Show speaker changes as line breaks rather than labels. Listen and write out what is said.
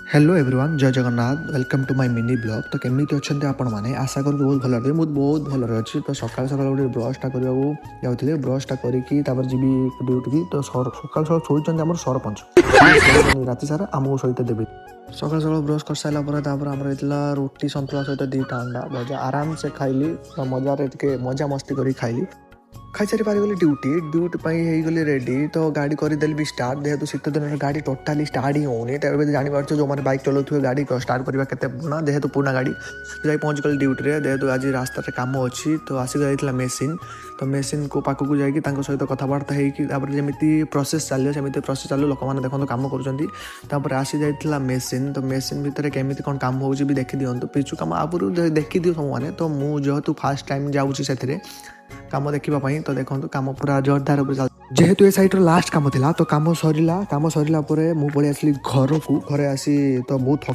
Hello everyone जय Jagannath welcome to my mini blog. तो केमिति अच्छे आपण मैंने आशा करूँ बहुत भल रहे मुझे बहुत भल अच्छी। तो सकाल सकाल गोटे ब्रशटा करने जाऊँगी ब्रशटा करी जी ड्यूटी की। तो सकाल सकाल शोचते आम सरपंच राति सारा आमको सहित देवे सकाल सकाल ब्रश कर सारापर आमर होता रुटी सन्तुला सहित दुईटा अंडा भजा आराम से खाइली। मजार मजा मस्ती कर खाइली खाई सारी पारी गली ड्यूटी गली रेडी। तो गाड़ी करदेली भी स्टार्ट जेहेतु शीत दिन गाड़ी टोटाली स्टार्ट ही होनी। तो जापर जो मैंने बाइक चलाऊ गाड़ी स्टार्ट करवा के पुराना जेहेतु पुराना गाड़ी जाए पहुँच गली ड्यूटी जेहेतु आज रास्ता कम अच्छी। तो आसिक जाइए मेसीन। तो मेसीन को पाखक जाकि सहित कथबार्ता होकर जमी प्रोसेस चलो सेमती प्रोसेस चलो लोक मैंने देखो कम कर आसी जाइए मेसीन। तो मेसीन भितर केमी कौन कम हो देखी दिंतु पिछु कम आगुरी देखी दियो सब मैंने। तो मुझे जेहेतु फास्ट टाइम जाऊँगी से काम देखापी। तो देखो कम पूरा जोरदार जेहेतु ए सैड्र लास्ट कम था। तो कम सरला मुझे पलि आसली घर को घरे आसी तो बहुत थका